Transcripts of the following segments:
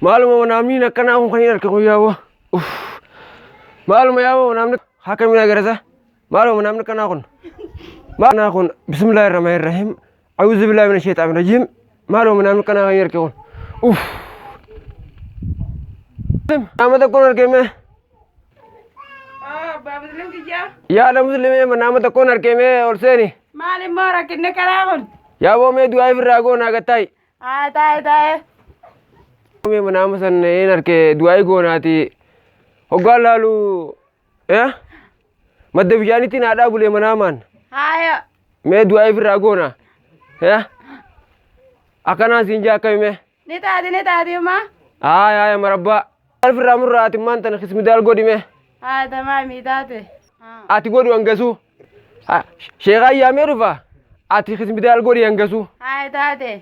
معلومة ونامني كنا هم خلينا نركض يابو معلومة يابو ونامني حكمنا جرزة معلومة ونامني كنا أكون ما نكون بسم الله الرحمن الرحيم أعوذ بالله من الشيطان الرجيم معلومة ونامني كنا خلينا نركض نام تكون أركيمه بابا دلهم تجاه يا أنا مسلمة من نام تكون أركيمه أرسلني مالي مارا كنا كراهون يا أبو مي دعاء في الراغون أقطعي تاي مي من نام سن نركي دعاء غوناتي هقال لالو إيه مدة بيجاني تين هذا بولي منامان هاي مي دعاء في الراغونا إيه أكنا سينجا كيمه نتادي ما هاي مربى ألف رامر راتي ما أنت نخسم دال قدي مه تمام يداتي أتي قدي أنجزو شيخا يا ميرفا أتي خسم دال قدي أنجزو تاتي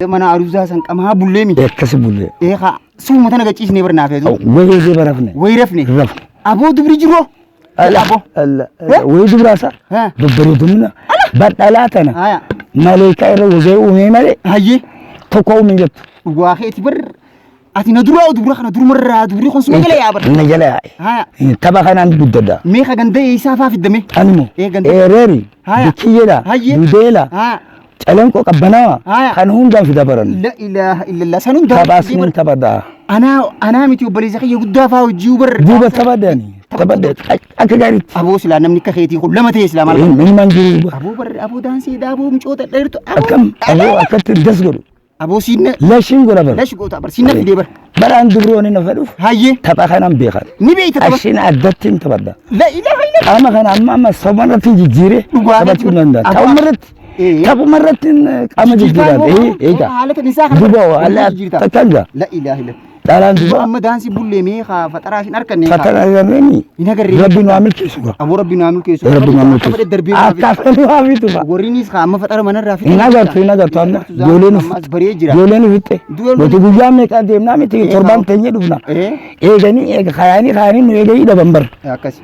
mana aruusaa san qamaa bullee miti. Akkasi bullee. Eegaa suuma tana gachiisnee barnaa feetu. Wayii ishee barafne. Wayii rafne. Rafne. Aboo dubri jiroo. Abo. Wayii dubraasaa. Babbareedumina. Badhalaa tana. Haya. Maleekaa irra wagee uumee malee. Hayyee. Tokko uumee jettu. Dhugaa keeti bar ati na duraa dubra kana durumarraa dubri kun suma jala yaabar. Na jala yaa'i. Haya. Tapha kanaan guddadha. Meeqa ganda isaa faa fiddame. Animo. Eereeri. Haya. Bikiyyeedha. Hayyee. Dudeela. Haya. Calanqoo qabbanaawaa. Kan hundaan fida baran. La ilaaha illallah san hundaa. Taphaasni taphadhaa. Anaa miti obboleessa kiyya guddaa faa hojii bar. Duuba taphadhaani. Taphadhee akka gaariitti. Aboo silaa namni akka keetii kun lama ta'e silaa maal. Minumaan jiru. Aboo bar aboo daansii daaboo micoota dheertu. Akkam aboo akkatti das godhu. Aboo siinna. Lashiin godha bar. Lashi goota bar siinna fidee bar. Baraan dubroonni na fedhuuf. Hayyee. Tapha kanaan beekan. Ni beeyta tapha. Ashiin addatti hin taphadha. La ilaaha illallah. Qaama kana amma sabarratti jijjiiree taphachuu danda'a. Ta'umarratti. Ta'umarratti qaama jijjiiraan. Eegaa. Haalata nisaa kana. Duba haala takkanga. La ilaaha illallah. Dhalaan duba. Amma daansi bullee meeqa faxaraa hin arkanne. Faxaraa garreeni. Hin agarree. Rabbi nu amil keessu gaa. Aboo rabbi nu amil keessu. Rabbi nu amil keessu. Akka nu hamitu fa. Warrinis kaa amma faxara manarraa fide. Hin agartu amma. Jooleen baree jira. Jooleen fitte. Nuti guyyaa meeqa deemnaa miti torbaan teenyee dhufna. Eeganii kaayanii nu eeganii dhaban bar. Akkasi.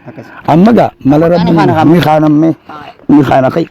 Akkasi. Amma gaa mala rabbi ni kaanamme ni kaana kai.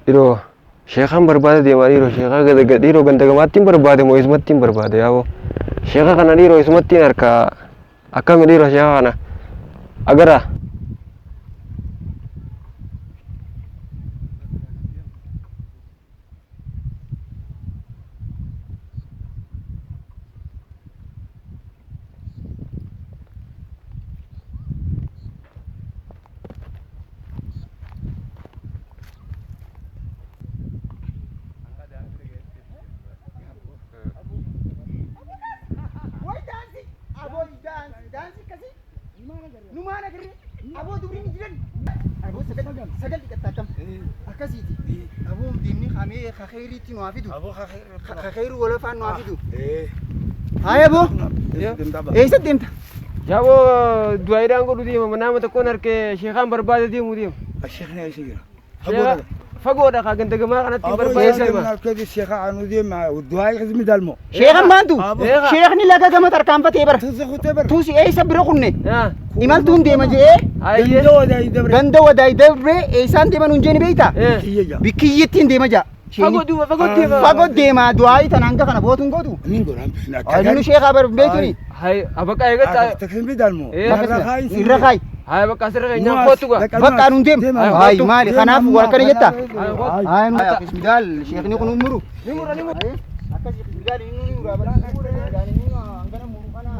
Diro sheekhaan barbaade deemaa dhiiroo sheekaa dhiiroo gandagamattiin barbaade moo isumattiin barbaade yaaboo sheekaa kana dhiiroo isumattiin harkaa akkami dhiiroo sheekaa kana agaraa. Aboo dubri ni jiran. Aboo sagal dhiqattaakam. Akkasiiti. Aboo diimni hamee kakheeriitti nu hafidu. Kakheeru wala faan nu hafidu. Haaya aboo. Eessa deemta? Yaaboo du'aayidhaan godhu deema nama tokkoon harkee sheekaan barbaade deemu deema. Sheekni eessa jira? Fagoodha kaa gandagamaa kanatti barbaade deema. Alkeeti sheekaa anu deema du'aayi qismi dalmo. Sheekan maantu? Sheekni laga gama tarkaanfatee bara. Tuusi kutee bara. Tuusi eessa bira kunne? Imaltuun deema jee. Ganda wadaay dabre eessaan deeman hunjeen beeyta? Bikiyyittiin deema jaa. Fagoo deema du'aayi tan hanga kana bootuun gootu. Adunu sheekaa bar beeytuni. هاي أبقى إيجا تكلم بدالمو الرخاي هاي بقى سرقة إنها قوتوا بقى نندم هاي مالي خناف وركن جتا هاي هاي بسم الله الشيخ نيكون نمرو نمر أكاسي بسم الله نمرو أبدا نمر يعني نمر عندنا مرو أنا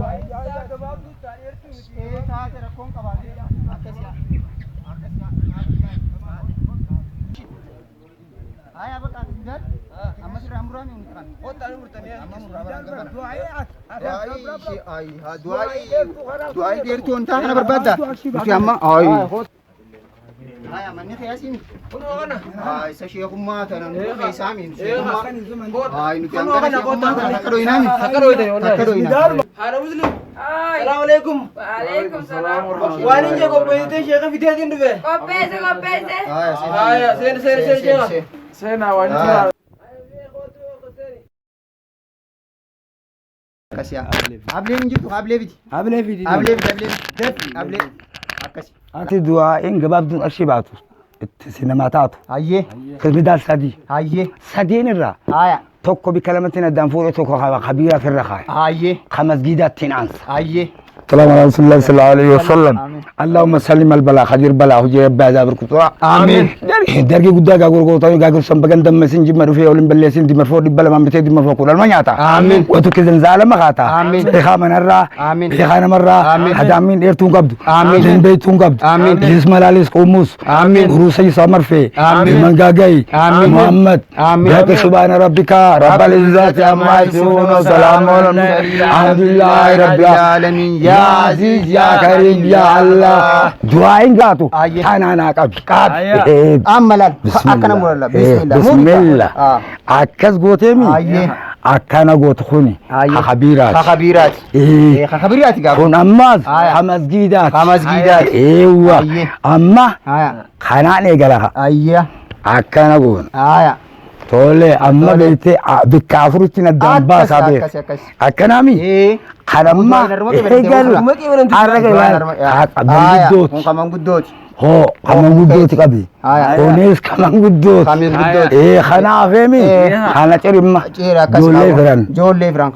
إيه تاعك ركون كبار أكاسي هاي أبقى بسم الله أما سر أمراني ونكان دعاء دير تون تا أنا بربادة بس أما هاي هاي أماني خياسين هاي سشيخ ما تنا نخي سامين هاي نتيام كنا شيخ ما تنا كروينامي كروينامي هذا مسلم Ay. السلام عليكم Waalaikum salam. وين جاكم بيتي شيخ في تهدين دبي Kopese, kopese. هاي سين سينا وين كاسيا أبلي نجيب أبلي فيدي أبلي فيدي أبلي أكاسي أنت دعاء إن جباب دون أشيباتو السينماتاتو هاي كلمة سدي هاي سدين الرا هاي توكو بكلمتنا دانفورو توكو خبيرة في الرخاء هاي خمس جيدات تنانس هاي السلام على رسول الله صلى الله عليه وسلم اللهم سلم البلاء خجر بلاء هجي بعد بركوتوا آمين درجي قد غاغور تاي غاغور سمبغان دم سنجي مرفي اولم بلسين دي مرفو دي بلا ما بتي دي مرفو كل ما نياتا آمين وتكزن زالم غاتا آمين خامن الرا آمين خان مرة آمين حدامين ايرتون قبض آمين دين بيتون قبض آمين جسم لاليس قوموس آمين روسي سمر في آمين من غاغاي آمين محمد آمين ذاك سبحان ربك رب العزة عما يصفون وسلام على المرسلين الحمد لله رب العالمين يا عزيز يا كريم يا الله دعاء غاتو انا قبل أملا بسم أكنا الله مولا بسم الله بسم الله أكس غوتيمي أيه أكنا غوت خوني خبيرات خبيرات إيه خبيرات قابل كون أماز أيه خمس جيدات خمس جيدات إيوه أيه أما أيه خناني قالها أيه أكنا غون أيه تولي أما بيتي بكافرتنا الدنباس هذه أكنامي إيه خنما إيه قالوا أرجع كمان قدوت هو كمان قدوت كبي كونيس كمان قدوت إيه خنا فهمي خنا تريم جولي فران جولي فران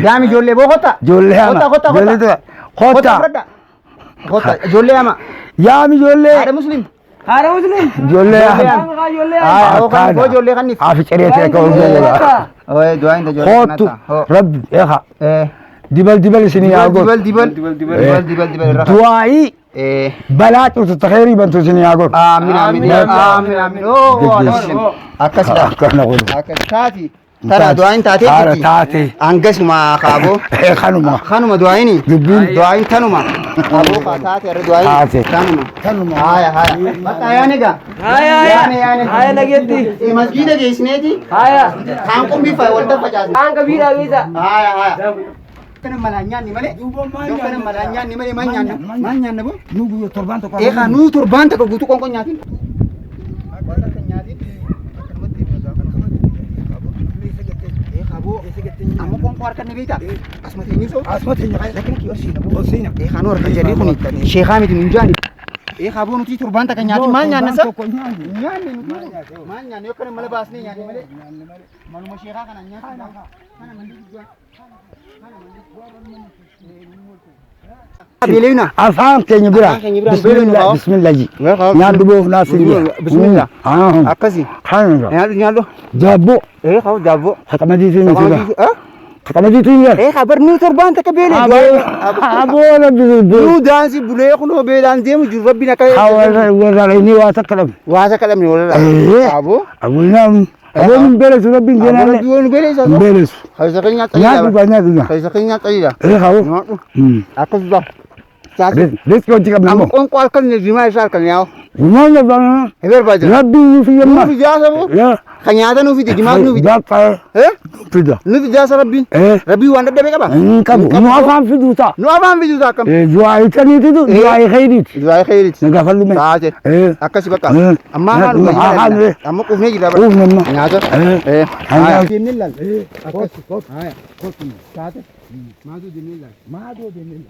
جامي جولي بوختا جولي أما خطا جولي أما يامي جولي هذا مسلم جولي هو جولي خنيف عافي شريتك اوه دعاء انت جولي خوتو رب إيه دبل سني أقول دبل دعائي بلات وتتخيري بنتو سني أقول آمين اوه أكسر أكساتي ترى دعاء تاتي أنجز ما خابو خانوما دعاءني دعاء تنوما أبو خاتاتي دعاء تنوما هاي بتا يانيغا هاي نجدي مسجد جيسنيتي هاي خانكم بيفا ولد فجاز خانك بيرا بيزا هاي كنا ملانيان نملي كنا ملانيان نملي مانيان نبو نوغو تربان تكو إيه خانو تربان تكو غوتو كونكو نياتي أما كون قارك النبيتا أسمتيني سو لكن كي أرسينا إيه خانو ركن جري خوني شيخ حامد من جانب إيه خابو نتي تربان تكن نياتي ما نيان نسا نيان ما نيان يوكن ملا باسني نيان ملا مالو مشيخا كان نياتي أنا من بيلينا أفهم كيني برا بسم الله جي نادو بو ناسي بسم الله أكاسي خانو نادو جابو إيه خاو جابو حكمدي تيني سيدا حكمدي تيني إيه خبر نو تربان تكبيلي أبو أنا نو دانسي بليه خلو بيلان ديم جو ربنا كاي وزاريني واسكلم ولا أبو نعم أبو من بلس ربي جنان أبو بلس بلس خيسكين نادو خيسكين تايلا إيه خاو أكاسي ليش كنت قبل أما كون قال كن جماعة شار كن ياو وما نبغى هبر باجا ربي في يما نو في جاس أبو يا خنياتا نو في جماعة نو في دقة إيه فيدا نو في جاس ربي إيه ربي وانا ده بكبا كم ما فهم في دوتا نو أفهم في جوزا كم جواي تاني تدو جواي خيريت جواي خيريت نقفل له تعال إيه أكاسي بكا أما هذا أما كوفني جدا أوه نما نياتا إيه هاي دينيلال إيه كوت هاي تعال ما دو دينيلا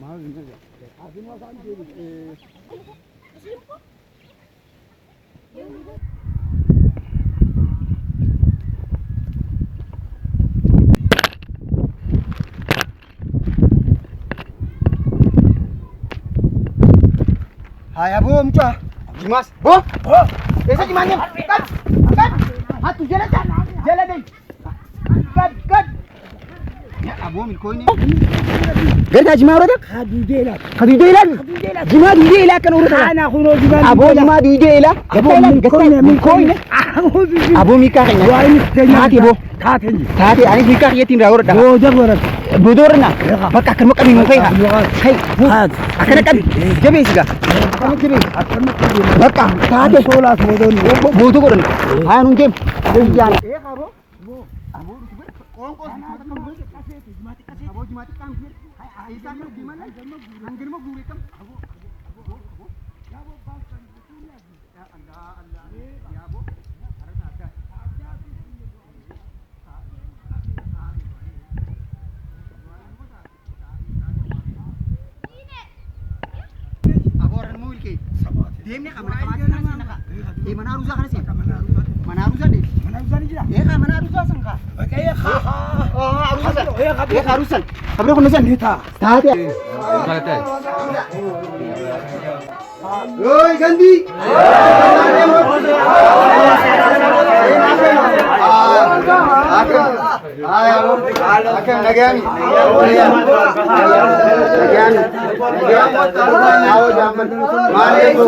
Hai abu muka. Jimas. Bo. Esa jimannya. Kan. Hatu jalan deh. Kan. Ya abu milko ini. Gerda jima urada? Khadidela. Jima didela kan urada. Ana khuno jima. Abu jima didela. Milko ini. Abu mika kan. Tati bo. Tati ani mika yatin ra urada. Bo jagora. Budurna. Maka kan maka minum kai. Kai. Akan kan. Jabe siga. Maka tati sola bodon. Bodu koran. Ha nun jem. Jangan. Abu. Abu. Kongkos. Abu jimati kan. Aisyah kan gimana? Nanggir mau gue kan? Abu. Ya abu bangsa betulnya. Ya Allah. Ya abu. Harus ada. Abu orang mau ilki. Dia ni kamera nasi nak. Mana arusa kan sih? Mana arusa deh? Mana arusa ni je? Mana arusa sangka? Arusa. Arusa. Abang kau nasan? Tahu tak? Oi Gandhi. Akan lagi. Awo zaman. Mari bu.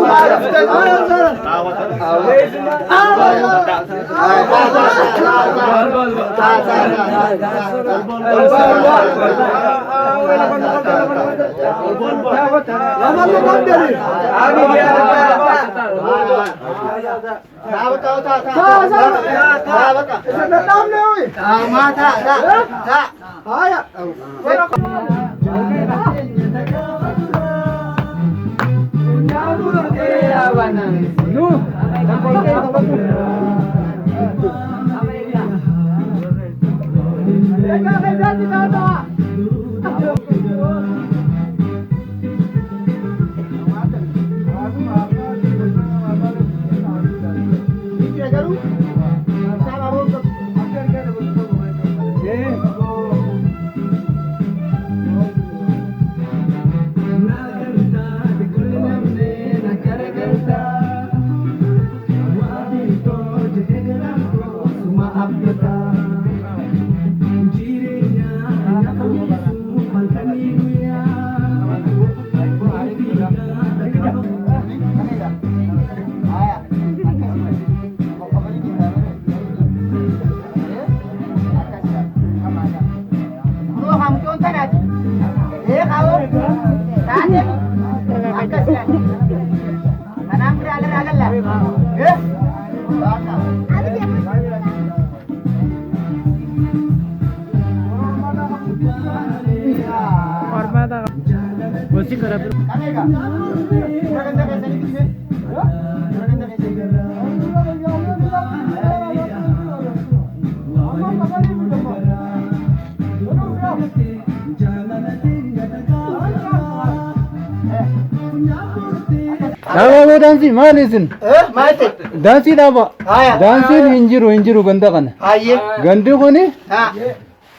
Dawa dansi malisin. Mate. Dansi dawa. Aya. Dansi injiru ganda kana. Aye. Gandi kuni Ha.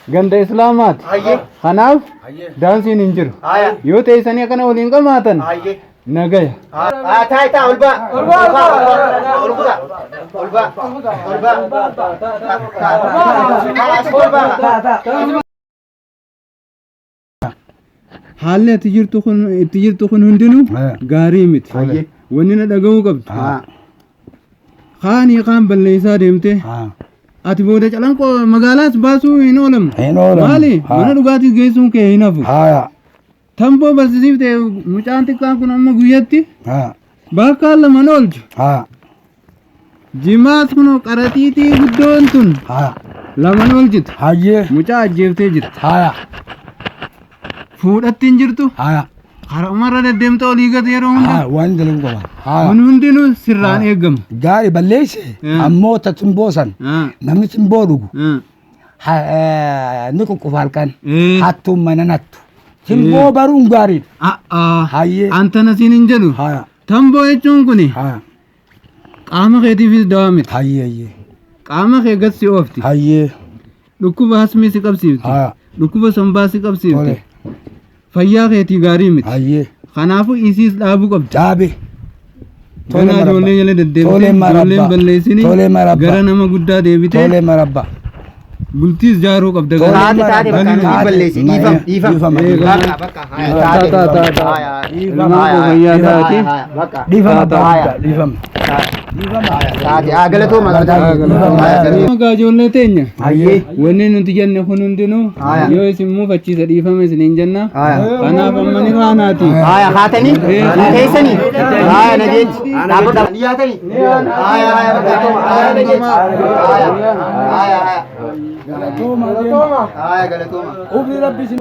ganda Islamat. Aye. Kanaaf dansi injiru. Aya. Yoo ta'e sanii akkana waliin qabaatan Aye. nagaya. Ta ulba. Haalli itti jirtu kun hundinuu gaarii miti. Aye. Wanni na dhaga'uu qabdu. Kaanii kaan balleessaa deemte. Ati booda calanqoo magaalaas baasuu hin oolamne. Hin oolamne. Maali? Mana dhugaatii geessuun kee hin hafu. Haya. Tamboo barsiisiifte mucaan xiqqaan kun amma guyyatti Ha. bakka lama oolchu. Ha. Jimaas kun qaraxiitii guddoon tun Ha. lama oolchitu. Haye. Mucaa ajjeeftee jirti. Haya. Fuudhatti hin jirtu. Haya. Haramarra deddeemta olii gad yeroo hunda. Ha. Waan daluu qaba. Haya. Kun hundinuu sirraan eegamu. Gaarii balleesse ammoo ta timboosan namni timboo dhugu ni kukkufaalkan hattuun mana nattu timboo baruun gaariidha. Hayyee. Antana siin hin jedhu. Haya. Tamboo jechuun kuni Haya. qaama keetiifis dawaa miti. Hayyee. Hayyee. Qaama kee gad si oofti. Hayyee. Dhukkuba hasmii si qabsiifti. Haya. Dhukkuba sombaa si qabsiifti. Tole. Fayyaa keetii gaarii miti. Hayyee. Kanaafuu isiis dhaabuu qabdi. Dhaabe. Kana ijoollee jala deddeebitee ijoolleen balleessini gara nama guddaa deebitee Tole marabba. bultiis jaaruu qabda gara. taate bakka nuti balleessi dhiifama. Bakka taate galatooma. Maqaa ijoollee teenya wanni nuti jenne kun hundinuu yoo isin muufachiisa dhiifame isiniin jenna. Kanaaf amma ni kaanaati. Haatanii teessanii nageetti dhaabbata dhiyaatanii. Galatooma. Ufri rabbi sin.